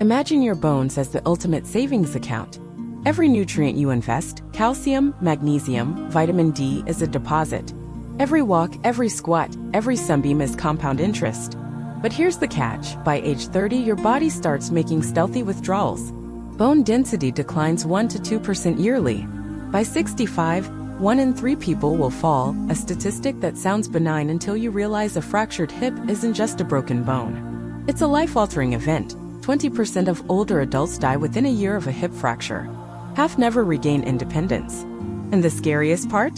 Imagine your bones as the ultimate savings account. Every nutrient you invest, calcium, magnesium, vitamin D, is a deposit. Every walk, every squat, every sunbeam is compound interest. But here's the catch: by age 30, your body starts making stealthy withdrawals. Bone density declines 1 to 2% yearly. By 65, 1 in 3 people will fall, a statistic that sounds benign until you realize a fractured hip isn't just a broken bone. It's a life-altering event. 20% of older adults die within a year of a hip fracture. Half never regain independence. And the scariest part?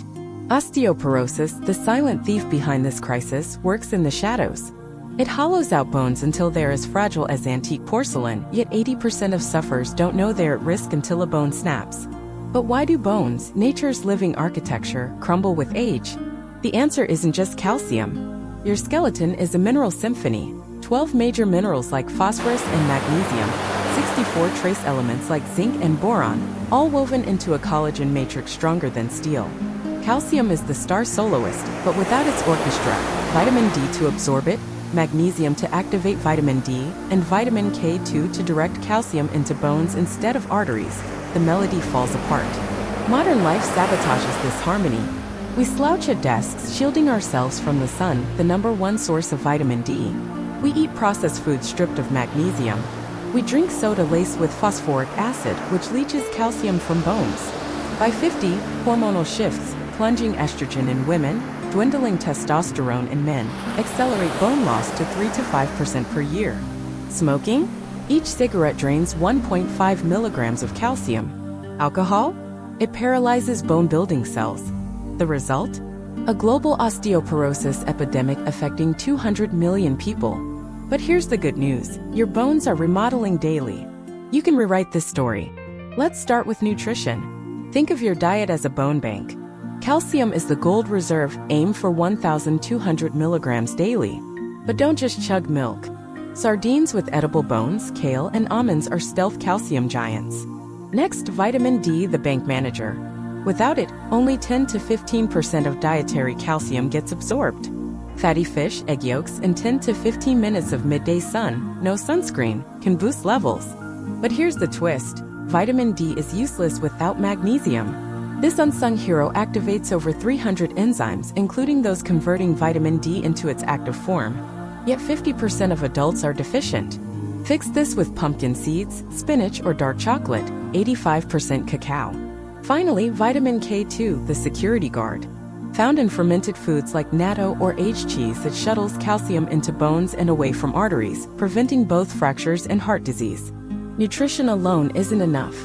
Osteoporosis, the silent thief behind this crisis, works in the shadows. It hollows out bones until they're as fragile as antique porcelain, yet 80% of sufferers don't know they're at risk until a bone snaps. But why do bones, nature's living architecture, crumble with age? The answer isn't just calcium. Your skeleton is a mineral symphony. 12 major minerals like phosphorus and magnesium, 64 trace elements like zinc and boron, all woven into a collagen matrix stronger than steel. Calcium is the star soloist, but without its orchestra, vitamin D to absorb it, magnesium to activate vitamin D, and vitamin K2 to direct calcium into bones instead of arteries, the melody falls apart. Modern life sabotages this harmony. We slouch at desks, shielding ourselves from the sun, the #1 source of vitamin D. We eat processed foods stripped of magnesium. We drink soda laced with phosphoric acid, which leaches calcium from bones. By 50, hormonal shifts, plunging estrogen in women, dwindling testosterone in men, accelerate bone loss to 3 to 5% per year. Smoking? Each cigarette drains 1.5 milligrams of calcium. Alcohol? It paralyzes bone-building cells. The result? A global osteoporosis epidemic affecting 200 million people. But here's the good news: your bones are remodeling daily. You can rewrite this story. Let's start with nutrition. Think of your diet as a bone bank. Calcium is the gold reserve. Aim for 1,200 milligrams daily. But don't just chug milk. Sardines with edible bones, kale, and almonds are stealth calcium giants. Next, vitamin D, the bank manager. Without it, only 10 to 15% of dietary calcium gets absorbed. Fatty fish, egg yolks, and 10 to 15 minutes of midday sun, no sunscreen, can boost levels. But here's the twist: vitamin D is useless without magnesium. This unsung hero activates over 300 enzymes, including those converting vitamin D into its active form. Yet 50% of adults are deficient. Fix this with pumpkin seeds, spinach, or dark chocolate, 85% cacao. Finally, vitamin K2, the security guard. Found in fermented foods like natto or aged cheese, it shuttles calcium into bones and away from arteries, preventing both fractures and heart disease. Nutrition alone isn't enough.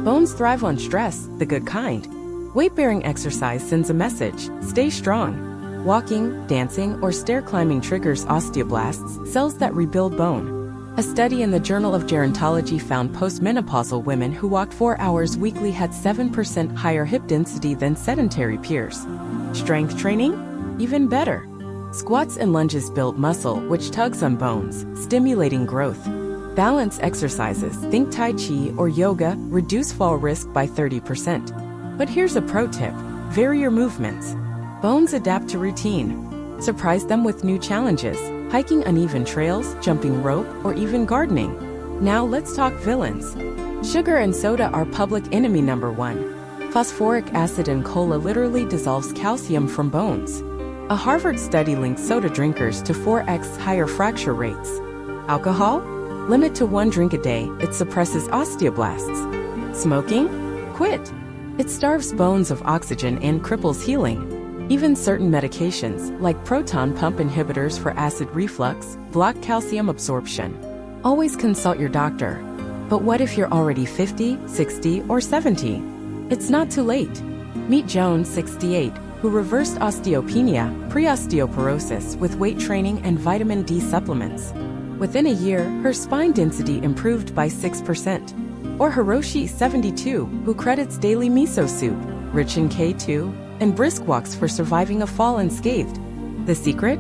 Bones thrive on stress, the good kind. Weight-bearing exercise sends a message: stay strong. Walking, dancing, or stair-climbing triggers osteoblasts, cells that rebuild bone. A study in the Journal of Gerontology found postmenopausal women who walked 4 hours weekly had 7% higher hip density than sedentary peers. Strength training? Even better. Squats and lunges build muscle, which tugs on bones, stimulating growth. Balance exercises, think Tai Chi or yoga, reduce fall risk by 30%. But here's a pro tip: vary your movements. Bones adapt to routine. Surprise them with new challenges: hiking uneven trails, jumping rope, or even gardening. Now let's talk villains. Sugar and soda are public enemy #1. Phosphoric acid in cola literally dissolves calcium from bones. A Harvard study linked soda drinkers to 4x higher fracture rates. Alcohol? Limit to 1 drink a day, it suppresses osteoblasts. Smoking? Quit. It starves bones of oxygen and cripples healing. Even certain medications, like proton pump inhibitors for acid reflux, block calcium absorption. Always consult your doctor. But what if you're already 50, 60, or 70? It's not too late. Meet Joan, 68, who reversed osteopenia, pre-osteoporosis, with weight training and vitamin D supplements. Within a year, her spine density improved by 6%. Or Hiroshi, 72, who credits daily miso soup, rich in K2, and brisk walks for surviving a fall unscathed. The secret?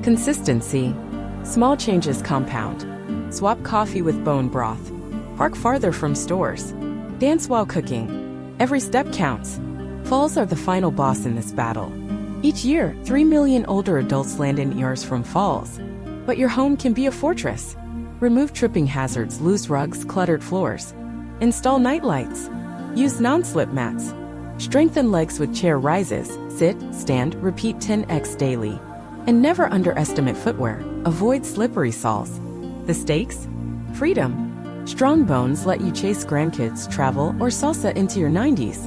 Consistency. Small changes compound. Swap coffee with bone broth. Park farther from stores. Dance while cooking. Every step counts. Falls are the final boss in this battle. Each year, 3 million older adults land in ERs from falls. But your home can be a fortress. Remove tripping hazards, loose rugs, cluttered floors. Install night lights. Use non-slip mats. Strengthen legs with chair rises. Sit, stand, repeat 10x daily. And never underestimate footwear. Avoid slippery soles. The stakes? Freedom. Strong bones let you chase grandkids, travel, or salsa into your 90s.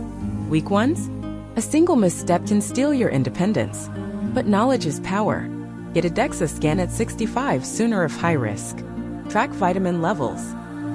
Weak ones? A single misstep can steal your independence. But knowledge is power. Get a DEXA scan at 65 sooner if high risk. Track vitamin levels.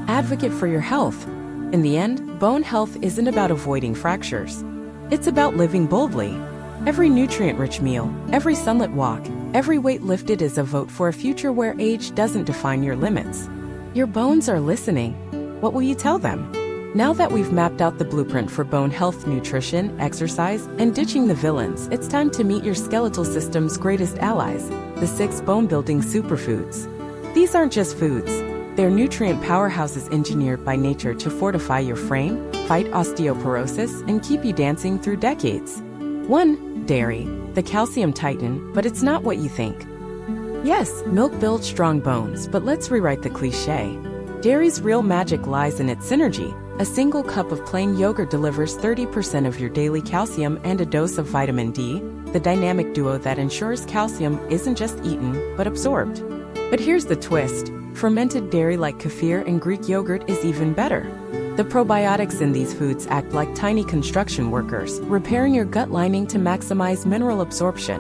Advocate for your health. In the end, bone health isn't about avoiding fractures. It's about living boldly. Every nutrient-rich meal, every sunlit walk, every weight lifted is a vote for a future where age doesn't define your limits. Your bones are listening. What will you tell them? Now that we've mapped out the blueprint for bone health, nutrition, exercise, and ditching the villains, it's time to meet your skeletal system's greatest allies, the 6 bone-building superfoods. These aren't just foods. They're nutrient powerhouses engineered by nature to fortify your frame, fight osteoporosis, and keep you dancing through decades. 1. Dairy, the calcium titan, but it's not what you think. Yes, milk builds strong bones, but let's rewrite the cliché. Dairy's real magic lies in its synergy. A single cup of plain yogurt delivers 30% of your daily calcium and a dose of vitamin D, the dynamic duo that ensures calcium isn't just eaten, but absorbed. But here's the twist. Fermented dairy like kefir and Greek yogurt is even better. The probiotics in these foods act like tiny construction workers, repairing your gut lining to maximize mineral absorption.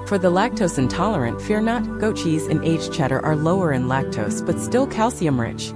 For the lactose intolerant, fear not, goat cheese and aged cheddar are lower in lactose but still calcium-rich.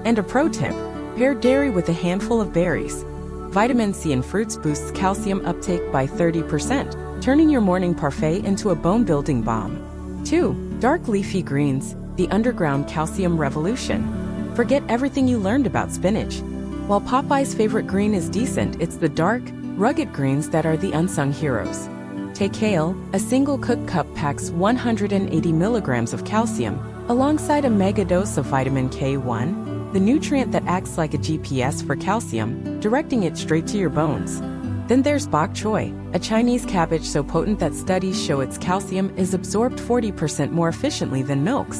And a pro tip, pair dairy with a handful of berries. Vitamin C in fruits boosts calcium uptake by 30%, turning your morning parfait into a bone-building bomb. 2. Dark leafy greens, the underground calcium revolution. Forget everything you learned about spinach. While Popeye's favorite green is decent, it's the dark, rugged greens that are the unsung heroes. Take kale, a single cooked cup packs 180 milligrams of calcium, alongside a mega dose of vitamin K1, the nutrient that acts like a GPS for calcium, directing it straight to your bones. Then there's bok choy, a Chinese cabbage so potent that studies show its calcium is absorbed 40% more efficiently than milk's.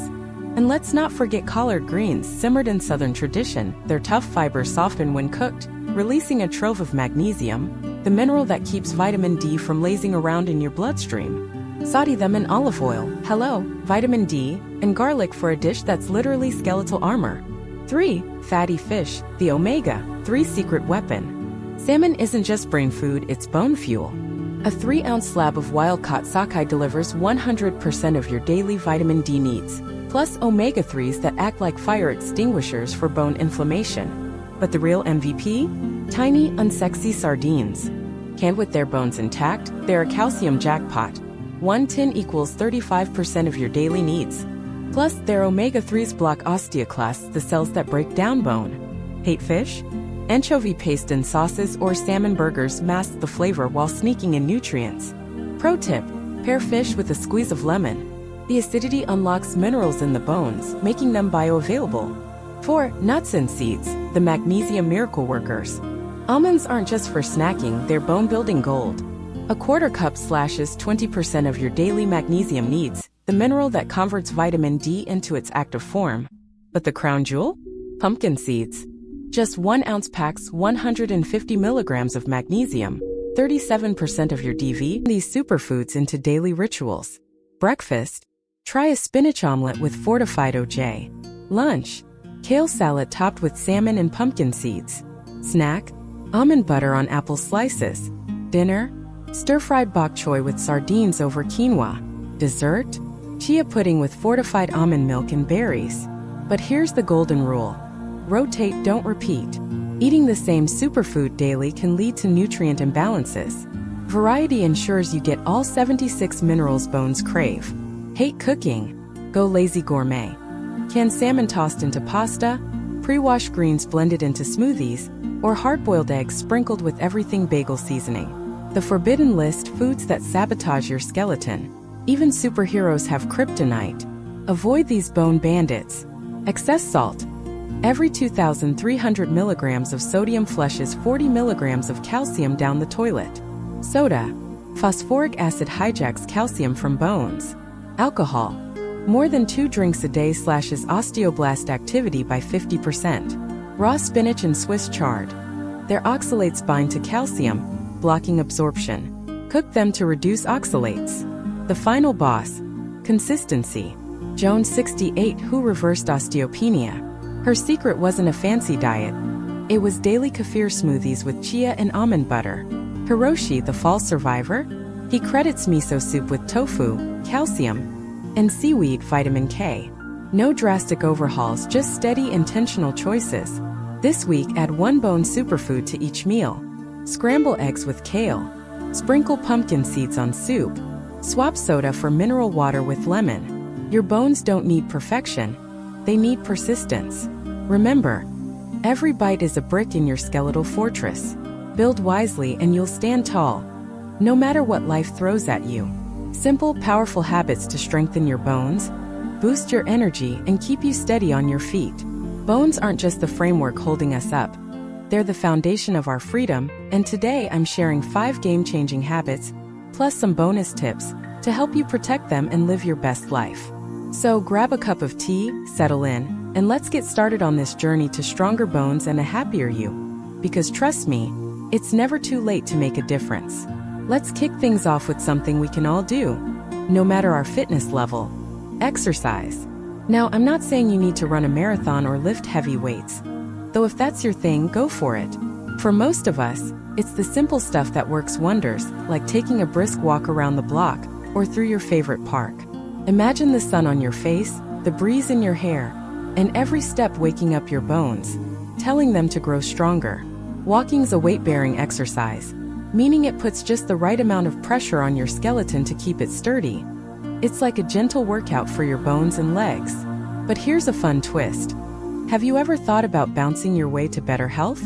And let's not forget collard greens, simmered in Southern tradition. Their tough fibers soften when cooked, releasing a trove of magnesium, the mineral that keeps vitamin D from lazing around in your bloodstream. Saute them in olive oil, hello, vitamin D, and garlic for a dish that's literally skeletal armor. 3. Fatty fish, the omega-3 secret weapon. Salmon isn't just brain food, it's bone fuel. A 3-ounce slab of wild-caught sockeye delivers 100% of your daily vitamin D needs, plus omega-3s that act like fire extinguishers for bone inflammation. But the real MVP? Tiny, unsexy sardines. Canned with their bones intact, they're a calcium jackpot. 1 tin equals 35% of your daily needs. Plus, their omega-3s block osteoclasts, the cells that break down bone. Hate fish? Anchovy paste in sauces or salmon burgers mask the flavor while sneaking in nutrients. Pro tip, pair fish with a squeeze of lemon. The acidity unlocks minerals in the bones, making them bioavailable. 4. Nuts and seeds, the magnesium miracle workers. Almonds aren't just for snacking, they're bone-building gold. A quarter cup slashes 20% of your daily magnesium needs, the mineral that converts vitamin D into its active form. But the crown jewel? Pumpkin seeds. Just 1 ounce packs 150 milligrams of magnesium, 37% of your DV. These superfoods into daily rituals. Breakfast, try a spinach omelet with fortified OJ. Lunch, kale salad topped with salmon and pumpkin seeds. Snack, almond butter on apple slices. Dinner, stir-fried bok choy with sardines over quinoa. Dessert, chia pudding with fortified almond milk and berries. But here's the golden rule. Rotate, don't repeat. Eating the same superfood daily can lead to nutrient imbalances. Variety ensures you get all 76 minerals bones crave. Hate cooking? Go lazy gourmet. Canned salmon tossed into pasta, pre-washed greens blended into smoothies, or hard-boiled eggs sprinkled with everything bagel seasoning. The forbidden list, foods that sabotage your skeleton. Even superheroes have kryptonite. Avoid these bone bandits. Excess salt. Every 2,300 milligrams of sodium flushes 40 milligrams of calcium down the toilet. Soda. Phosphoric acid hijacks calcium from bones. Alcohol. More than 2 drinks a day slashes osteoblast activity by 50%. Raw spinach and Swiss chard. Their oxalates bind to calcium, blocking absorption. Cook them to reduce oxalates. The final boss. Consistency. Joan, 68, who reversed osteopenia. Her secret wasn't a fancy diet. It was daily kefir smoothies with chia and almond butter. Hiroshi, the fall survivor? He credits miso soup with tofu, calcium, and seaweed, vitamin K. No drastic overhauls, just steady, intentional choices. This week, add 1 bone superfood to each meal. Scramble eggs with kale. Sprinkle pumpkin seeds on soup. Swap soda for mineral water with lemon. Your bones don't need perfection. They need persistence. Remember, every bite is a brick in your skeletal fortress. Build wisely and you'll stand tall, no matter what life throws at you. Simple, powerful habits to strengthen your bones, boost your energy, and keep you steady on your feet. Bones aren't just the framework holding us up. They're the foundation of our freedom, and today I'm sharing 5 game-changing habits, plus some bonus tips, to help you protect them and live your best life. So grab a cup of tea, settle in, and let's get started on this journey to stronger bones and a happier you. Because trust me, it's never too late to make a difference. Let's kick things off with something we can all do, no matter our fitness level. Exercise. Now, I'm not saying you need to run a marathon or lift heavy weights, though if that's your thing, go for it. For most of us, it's the simple stuff that works wonders, like taking a brisk walk around the block or through your favorite park. Imagine the sun on your face, the breeze in your hair, and every step waking up your bones, telling them to grow stronger. Walking's a weight-bearing exercise, meaning it puts just the right amount of pressure on your skeleton to keep it sturdy. It's like a gentle workout for your bones and legs. But here's a fun twist. Have you ever thought about bouncing your way to better health?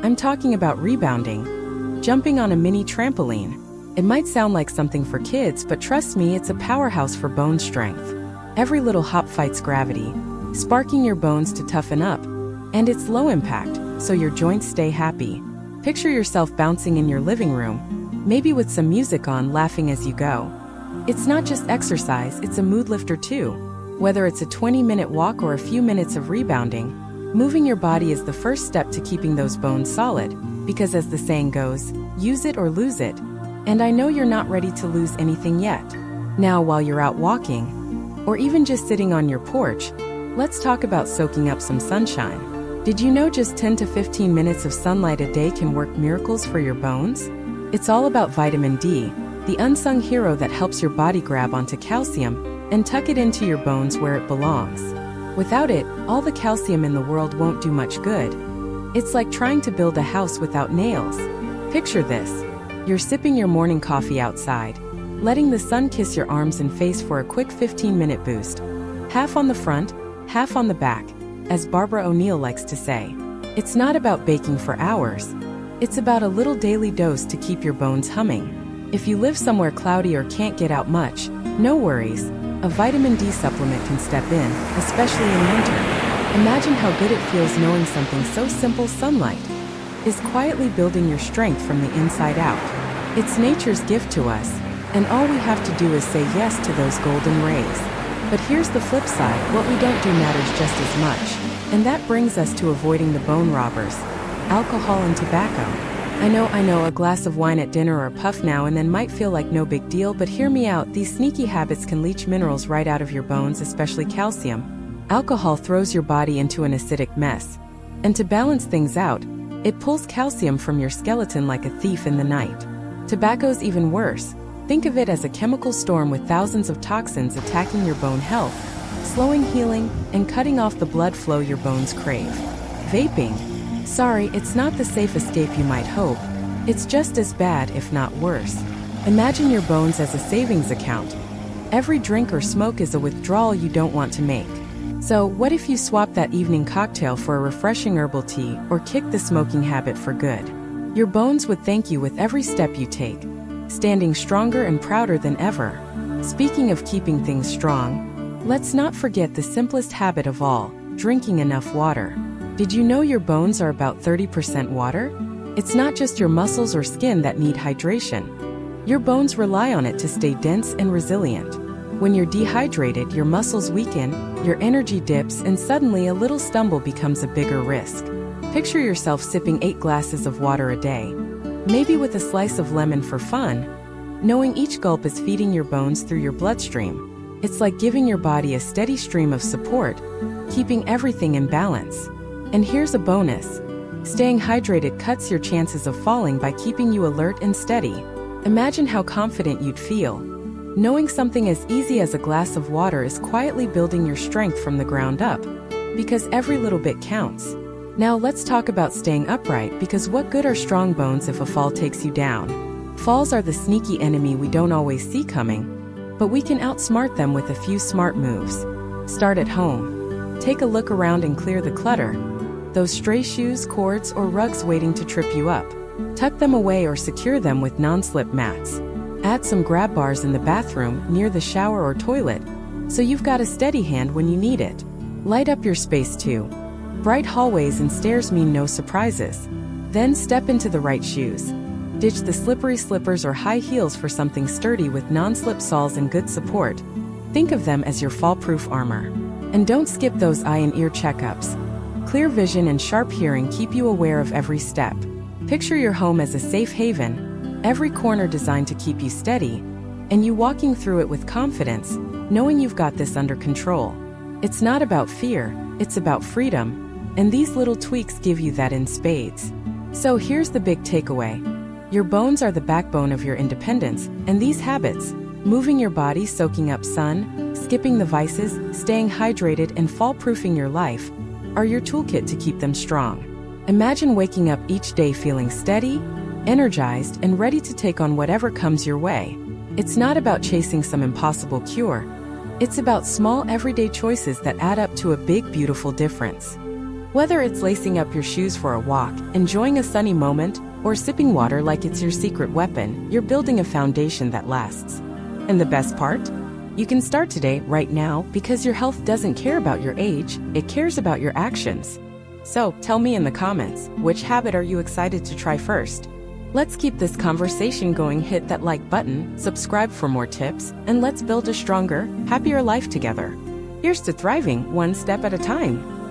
I'm talking about rebounding, jumping on a mini trampoline. It might sound like something for kids, but trust me, it's a powerhouse for bone strength. Every little hop fights gravity, sparking your bones to toughen up. And it's low impact, so your joints stay happy. Picture yourself bouncing in your living room, maybe with some music on, laughing as you go. It's not just exercise, it's a mood lifter too. Whether it's a 20-minute walk or a few minutes of rebounding, moving your body is the first step to keeping those bones solid, because as the saying goes, use it or lose it. And I know you're not ready to lose anything yet. Now, while you're out walking, or even just sitting on your porch, let's talk about soaking up some sunshine. Did you know just 10 to 15 minutes of sunlight a day can work miracles for your bones? It's all about vitamin D, the unsung hero that helps your body grab onto calcium and tuck it into your bones where it belongs. Without it, all the calcium in the world won't do much good. It's like trying to build a house without nails. Picture this. You're sipping your morning coffee outside, letting the sun kiss your arms and face for a quick 15-minute boost. Half on the front, half on the back, as Barbara O'Neill likes to say. It's not about baking for hours. It's about a little daily dose to keep your bones humming. If you live somewhere cloudy or can't get out much, no worries. A vitamin D supplement can step in, especially in winter. Imagine how good it feels knowing something so simple, sunlight, is quietly building your strength from the inside out. It's nature's gift to us, and all we have to do is say yes to those golden rays. But here's the flip side, what we don't do matters just as much. And that brings us to avoiding the bone robbers, alcohol and tobacco. I know, a glass of wine at dinner or a puff now and then might feel like no big deal, but hear me out, these sneaky habits can leach minerals right out of your bones, especially calcium. Alcohol throws your body into an acidic mess. And to balance things out, it pulls calcium from your skeleton like a thief in the night. Tobacco's even worse. Think of it as a chemical storm with thousands of toxins attacking your bone health, slowing healing, and cutting off the blood flow your bones crave. Vaping. Sorry, it's not the safe escape you might hope. It's just as bad, if not worse. Imagine your bones as a savings account. Every drink or smoke is a withdrawal you don't want to make. So, what if you swap that evening cocktail for a refreshing herbal tea or kick the smoking habit for good? Your bones would thank you with every step you take, standing stronger and prouder than ever. Speaking of keeping things strong, let's not forget the simplest habit of all, drinking enough water. Did you know your bones are about 30% water? It's not just your muscles or skin that need hydration. Your bones rely on it to stay dense and resilient. When you're dehydrated, your muscles weaken, your energy dips, and suddenly a little stumble becomes a bigger risk. Picture yourself sipping 8 glasses of water a day, maybe with a slice of lemon for fun, knowing each gulp is feeding your bones through your bloodstream. It's like giving your body a steady stream of support, keeping everything in balance. And here's a bonus. Staying hydrated cuts your chances of falling by keeping you alert and steady. Imagine how confident you'd feel, knowing something as easy as a glass of water is quietly building your strength from the ground up, because every little bit counts. Now let's talk about staying upright, because what good are strong bones if a fall takes you down? Falls are the sneaky enemy we don't always see coming, but we can outsmart them with a few smart moves. Start at home. Take a look around and clear the clutter. Those stray shoes, cords, or rugs waiting to trip you up. Tuck them away or secure them with non-slip mats. Add some grab bars in the bathroom, near the shower or toilet, so you've got a steady hand when you need it. Light up your space too. Bright hallways and stairs mean no surprises. Then step into the right shoes. Ditch the slippery slippers or high heels for something sturdy with non-slip soles and good support. Think of them as your fall-proof armor. And don't skip those eye and ear checkups. Clear vision and sharp hearing keep you aware of every step. Picture your home as a safe haven, every corner designed to keep you steady, and you walking through it with confidence, knowing you've got this under control. It's not about fear, it's about freedom, and these little tweaks give you that in spades. So here's the big takeaway. Your bones are the backbone of your independence, and these habits, moving your body, soaking up sun, skipping the vices, staying hydrated, and fall-proofing your life, are your toolkit to keep them strong. Imagine waking up each day feeling steady, energized, and ready to take on whatever comes your way. It's not about chasing some impossible cure. It's about small everyday choices that add up to a big, beautiful difference. Whether it's lacing up your shoes for a walk, enjoying a sunny moment, or sipping water like it's your secret weapon, you're building a foundation that lasts. And the best part? You can start today, right now, because your health doesn't care about your age, it cares about your actions. So, tell me in the comments, which habit are you excited to try first? Let's keep this conversation going. Hit that like button, subscribe for more tips, and let's build a stronger, happier life together. Here's to thriving, one step at a time.